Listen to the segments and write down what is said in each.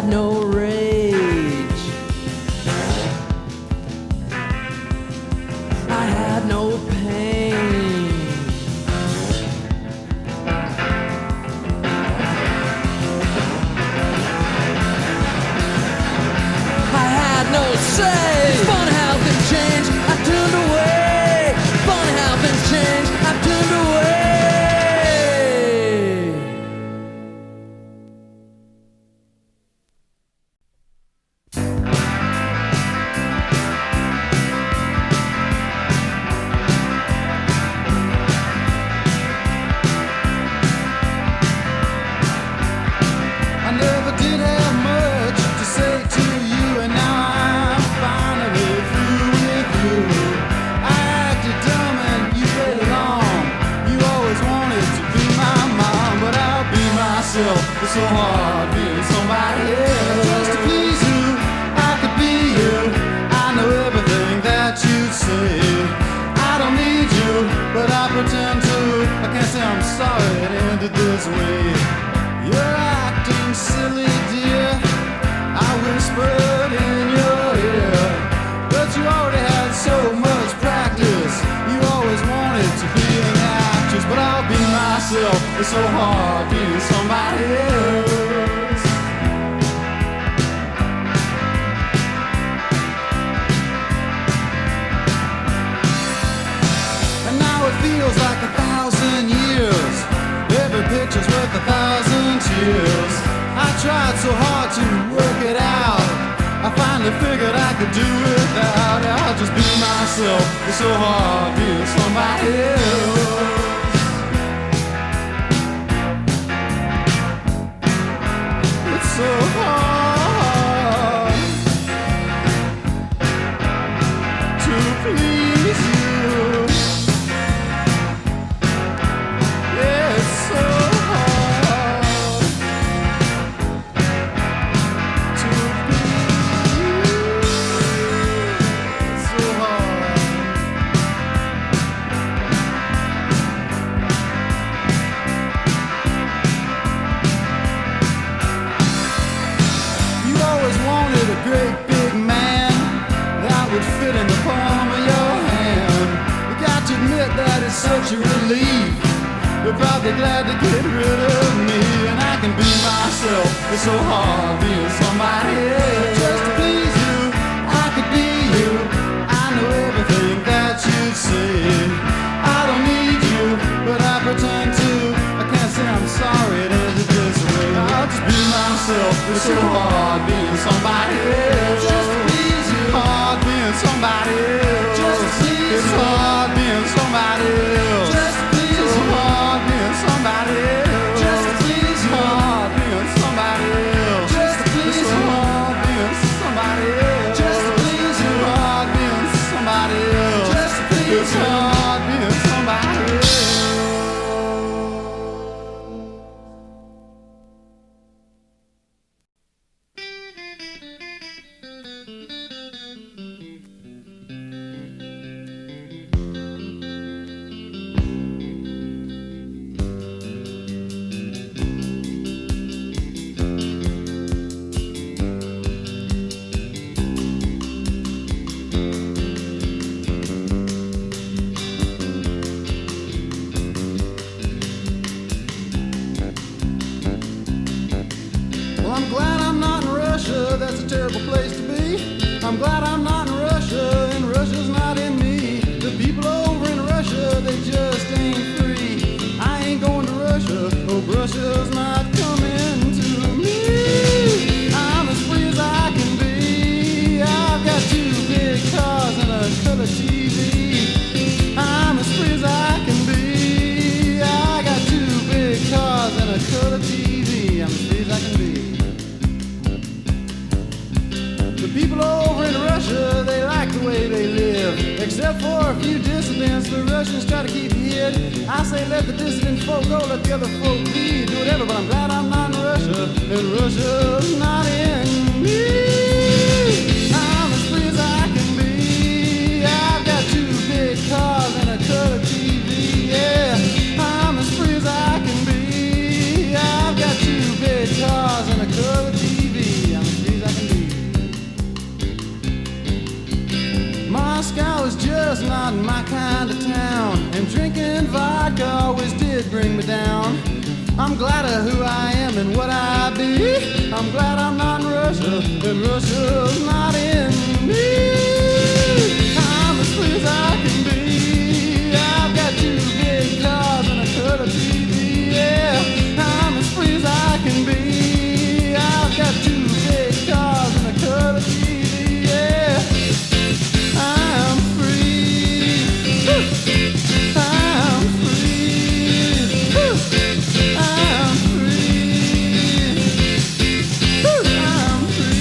had no rage. I had no pain. I had no say. Funny how things change. I turned away. Funny how things change. I turned away. I never did have much to say to you, and now I'm finally through with you. I acted dumb and you played along. You always wanted to be my mom, but I'll be myself. It's so hard being somebody else. Just to please you, I could be you. I know everything that you'd say. I don't need you, but I pretend to. I can't say I'm sorry it ended this way. You're acting silly, dear. I whispered in your ear, but you already had so much practice. You always wanted to be an actress, but I'll be myself. It's so hard being somebody else. And now it feels like 1,000 years. Every picture's worth 1,000 tears. I tried so hard to work it out. I finally figured I could do without. I'll just be myself. It's so hard being somebody else. It's so hard to please you. Yeah, it's so hard to please you. So hard. You always wanted a great big man that would fit in the palm of your hand. You got to admit that it's such a relief. You're probably glad to get rid of me, and I can be myself. It's so hard being somebody else. Just to please you, I could be you. I know everything that you'd say. I don't need you, but I pretend to. I can't say I'm sorry it ended this way. I'll just be myself. It's so hard being somebody else. Just to please you, hard being somebody else. Just to please you, it's hard being somebody else. Just to please you, hard being somebody else. Just to please you, hard being somebody else. Just to please you, hard being somebody else. Just to please you, hard being somebody else. Just to please you, it's hard being somebody else. Well, I'm glad I'm not in Russia, that's a terrible place to be. I'm glad I'm not in Russia, and Russia's not in me. The people over in Russia, they just ain't free. I ain't going to Russia, oh, Russia's not coming to me. I'm as free as I can be. I've got 2 big cars and a color TV. I'm as free as I can be. I got 2 big cars and a color TV. I'm as free as I can be. The people over in Russia, they like the way they live. Except for a few dissidents, the Russians try to keep hid. I say let the dissident folk go, let the other folk be. Do whatever, but I'm glad I'm not in Russia, and Russia's not in me. I'm as free as I can be. I've got 2 big cars and a color TV, yeah. I'm as free as I can be. I've got 2 big cars and a color TV. I'm America always did bring me down. I'm glad of who I am and what I be. I'm glad I'm not in Russia and Russia's not in me. I'm as free as I can be. I've got 2 big cars and a color TV. Yeah, I'm as free as I can be. I've got 2 big cars and a color TV. Yeah, I'm free. I'm free. I'm free.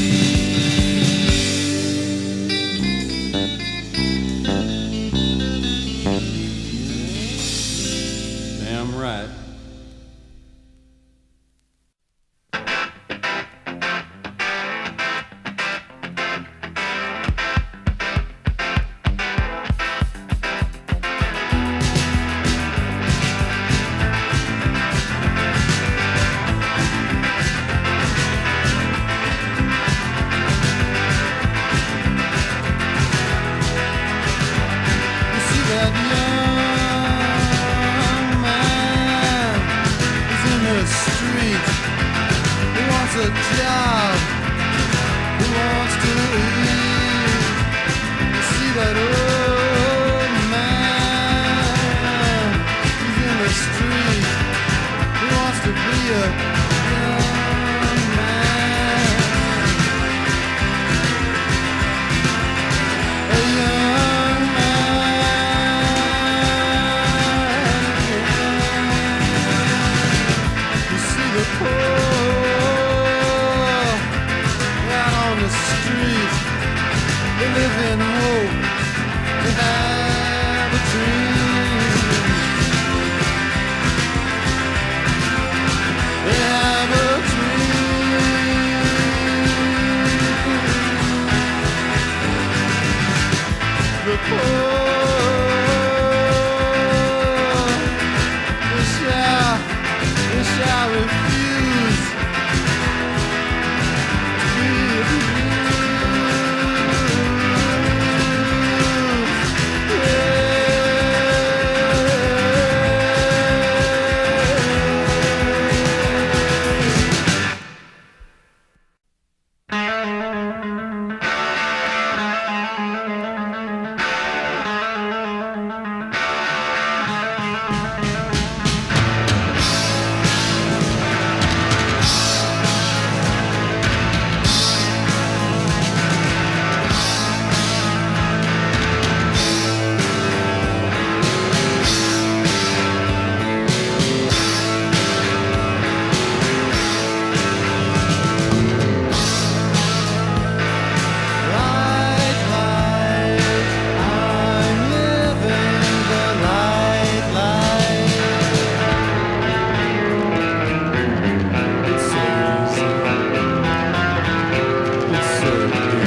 Damn right. You see that young man is in the street. He wants a job. He wants to eat. You see that old man. He's in the street. He wants to be a young man. A young man. You see the poor out on the street. They live in hope. They have a dream. They have a dream. The poor, they shall refuse to be Lite life, I'm living the light life. It's so easy. It's so good.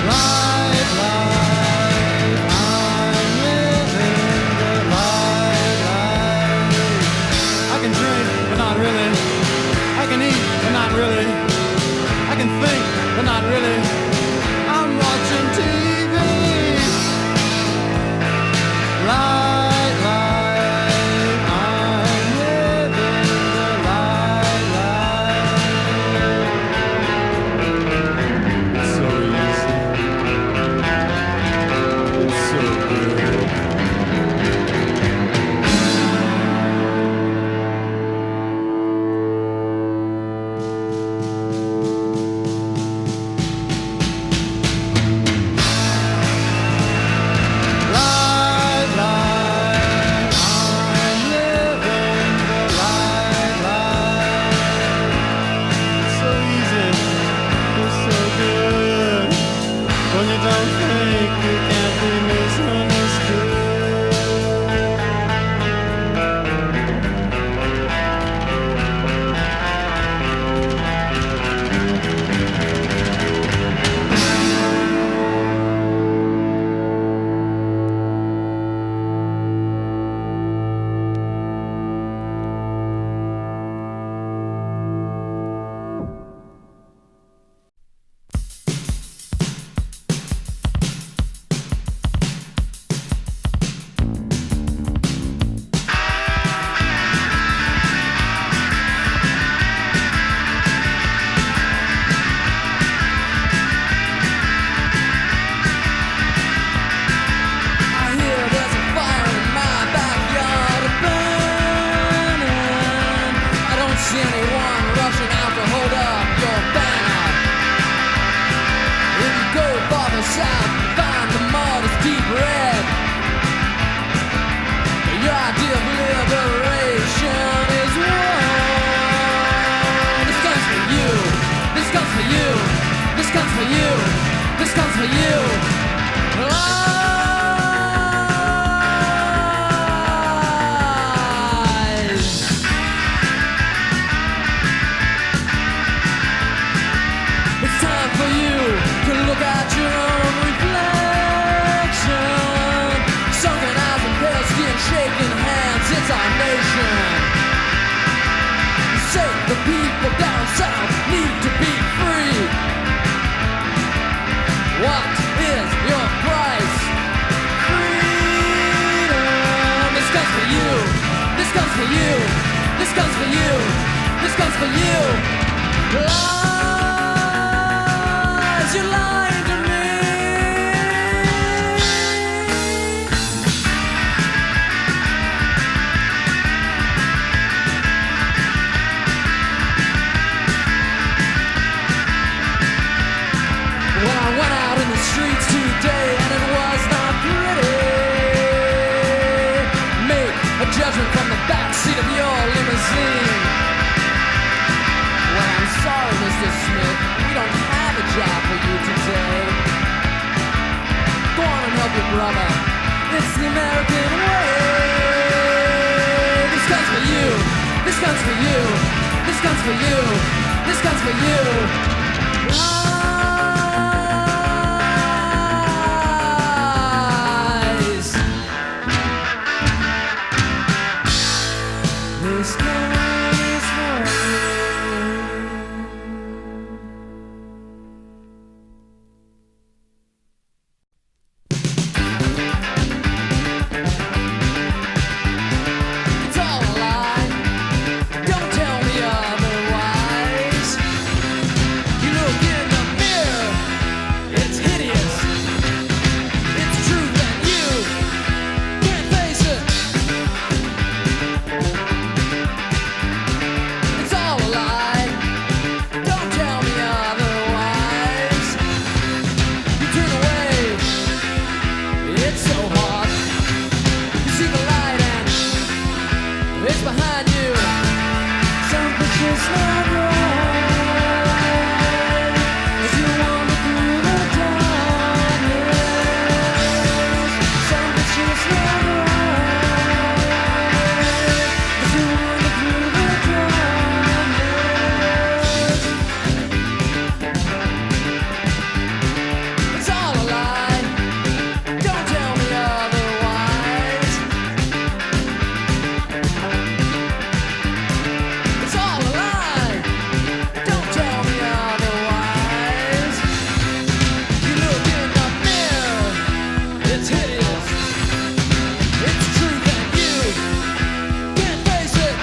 Lite life, I'm living the light life. I can drink, but not really. I can eat, but not really. I can think, but not really. I'm watching TV. Light life, I'm living the light life. It's so easy. It's so good. The people down south need to be free. What is your price? Freedom. This comes for you. This comes for you. This comes for you. This comes for you. Lies, you're lying to me. Well, I went out in the streets today and it was not pretty. Make a judgment from the backseat of your limousine. Well, I'm sorry, Mr. Smith, we don't have a job for you today. Go on and help your brother. It's the American way. This comes for you. This comes for you. This comes for you. This comes for you. Lies. This comes for you. It's all a lie. Don't tell me otherwise. You look in the mirror, it's hideous. It's true that you can't face it. It's all a lie. Don't tell me otherwise. You turn away, it's so hard. You see the light and it's behind you. Something's just not right as you wander through the darkness. Something's just not right as you wander through the darkness. It's all a lie. Don't tell me otherwise. It's all a lie. Don't tell me otherwise. You look in the mirror, it's hideous. It's true that you can't face it.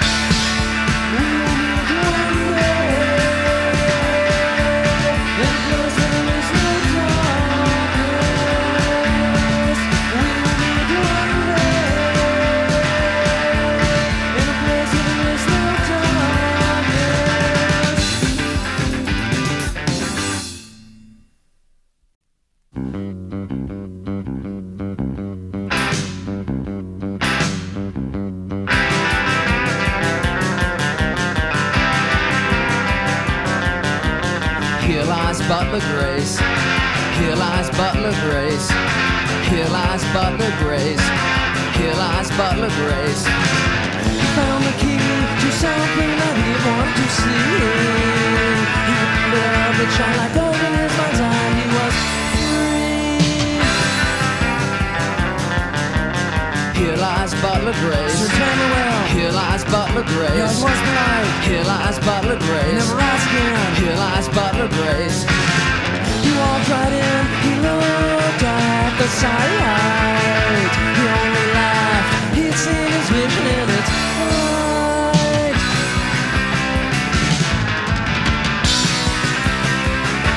We only do one way. And close to there is no darkness. We only do one way. In a place where there is no darkness. Here lies Butler Grace. Here lies Butler Grace. Here lies Butler Grace. Here lies Butler Grace. He found the key to something that he wanted to see. He opened up the child like gold in his mind's eye. He was free. Here lies Butler Grace. Sir Samuel. Here lies Butler Grace. Yours was the light. Here lies Butler Grace. Never rise again. Here lies Butler Grace. He walked right in. He looked at the sight. He only laughed. He'd seen his vision in its light.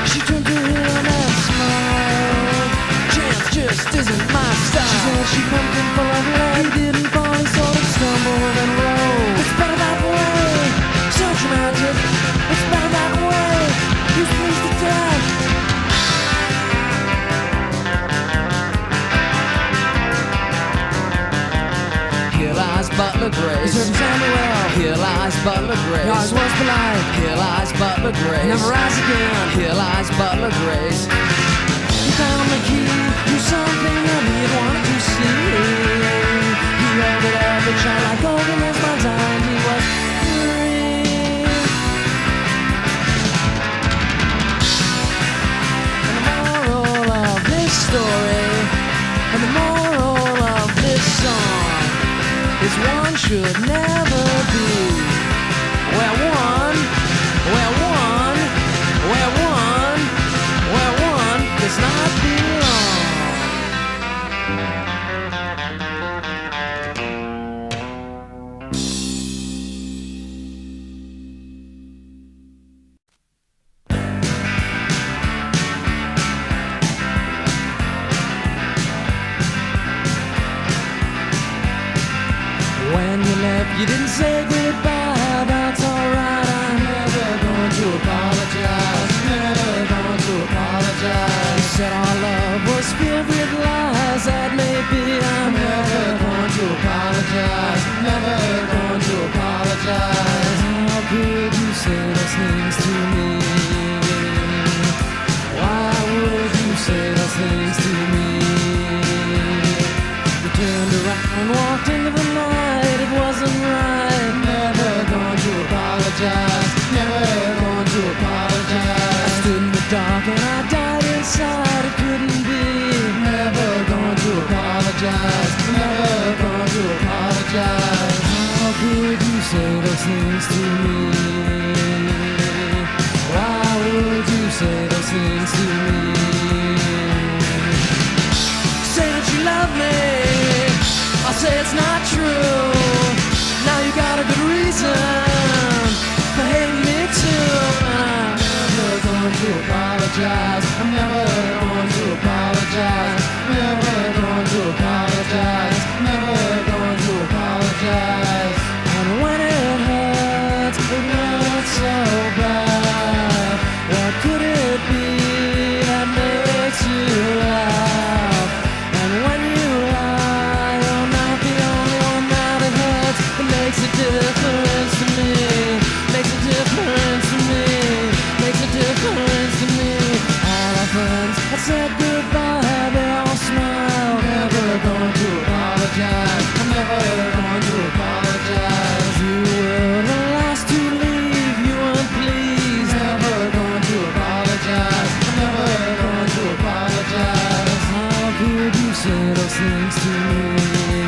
She turned to him and smiled. Chance just isn't my style. She said she pumped him full of lead. He didn't fall, he sort of stumbled and rolled. It's better that way. So dramatic. It's better that way. He's pleased to death. Here lies Butler Grace. Sir Samuel. Here lies Butler Grace. Yours was the light. Here lies Butler Grace. Never rise again. Here lies Butler Grace. He found the key to something that he had wanted to see. He held it up and shine like gold in his mind's eye. And he was free. And the moral of this story, and the moral of this song, is one should never be where one You didn't say goodbye, that's alright. I'm never going to apologize. Never going to apologize. You said our love was filled with lies. That may be. I'm never going to apologize. Never going to apologize. How could you say those things to me? Why would you say those things to me? You turned around, walked into the night. It wasn't right. Never going to apologize. Never going to apologize. I stood in the dark and I died inside. It couldn't be. Never going to apologize. Never going to apologize. How could you say those things to me? Why would you say those things to me? Say that you love me, I say it's not true. Now you got a good reason for hating me too. I'm never going to apologize. I'm never going to apologize. Never going to apologize. Never going to apologize. And when it hurts, it hurts so bad. What could it be that makes you laugh? And when you lie, you're not the only one that it hurts. It makes a difference to me. Makes a difference to me. Makes a difference to me. All our friends have said goodbye, they all smile. Never going to apologize. I'm never going to apologize. You were the last to leave, you weren't pleased. Never going to apologize. I'm never going to apologize. How could you say those things to me?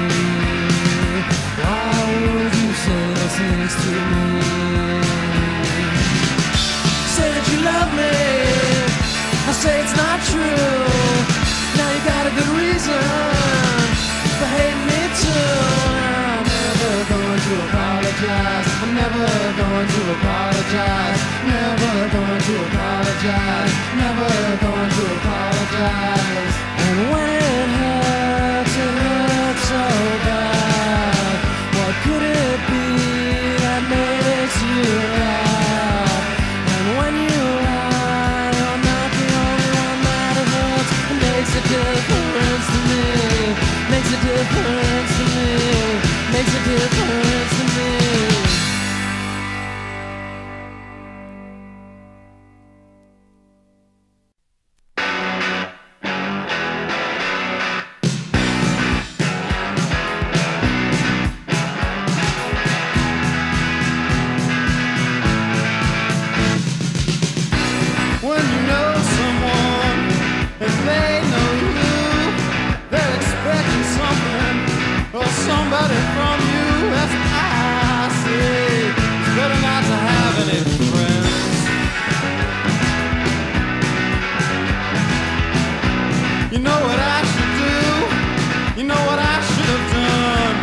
Why would you say those things to me? Say that you love me, I say it's not true. Now you got a good reason for hating me too. I'm never going to apologize. I'm never going to apologize. Never going to apologize. Never going to apologize. And when it hurts so bad. What could it be that makes you laugh? And when you lie, you're not the only one that it hurts. It makes a difference to me. Makes a difference to me. Makes a difference to me. When you know someone and they know you, they're expecting something or somebody from you. That's why I say it's better not to have any friends. You know what I should do? You know what I should have done?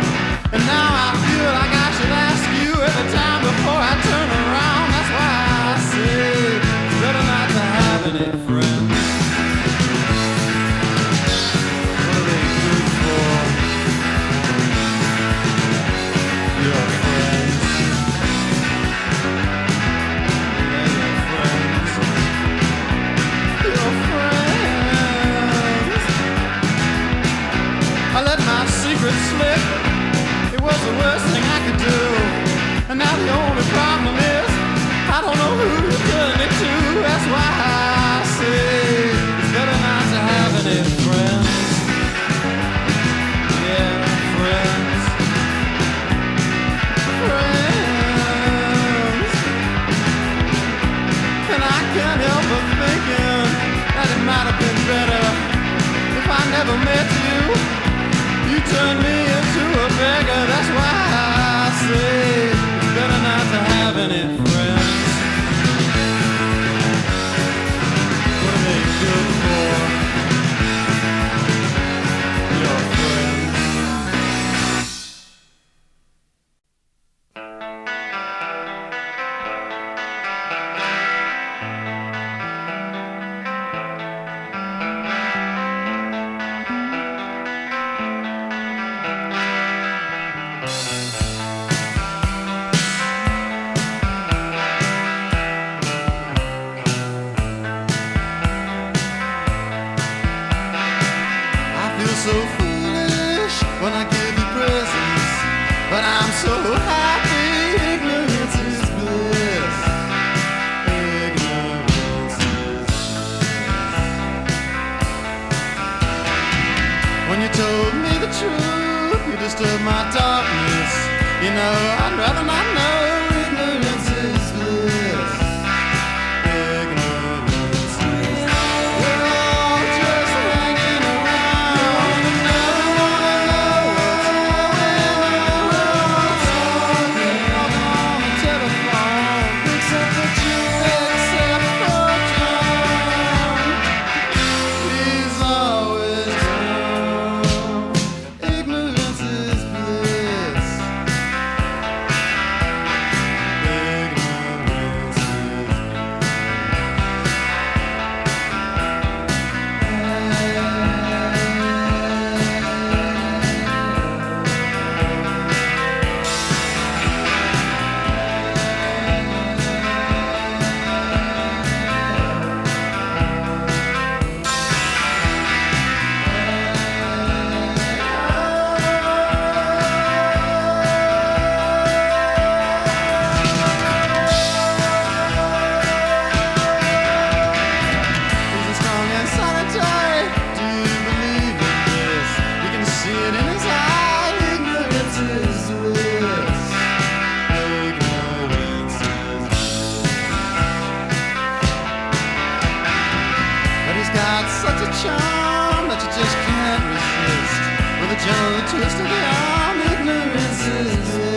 And now I feel like I should ask you every time before I turn around. That's why I say it's better not to have any friends. What are they good for? Your friends. They're your friends. Your friends. I let my secret slip. It was the worst thing I could do. And now the only problem is I don't know who you're telling it to. That's why I say it's better not to have any friends. Yeah, friends. Friends. And I can't help but thinking that it might have been better if I never met you. You turned me into a beggar. That's why I say it's better not to have any friends. What are they good for? Your friends. with my darkness. You know, I'd rather not know. Ignorance is bliss. Ignorance is bliss. We're all just hanging around. No one knows what's going on. Talking on the telephone, except for John. He's always wrong. Ignorance is bliss. Ignorance is He's a strong and solitary. Do you believe in this? You can see it in his eye. Ignorance is bliss. Ignorance is bliss. But he's got such a charm that you just can't resist. With a gentle twist of the arm, ignorance is bliss.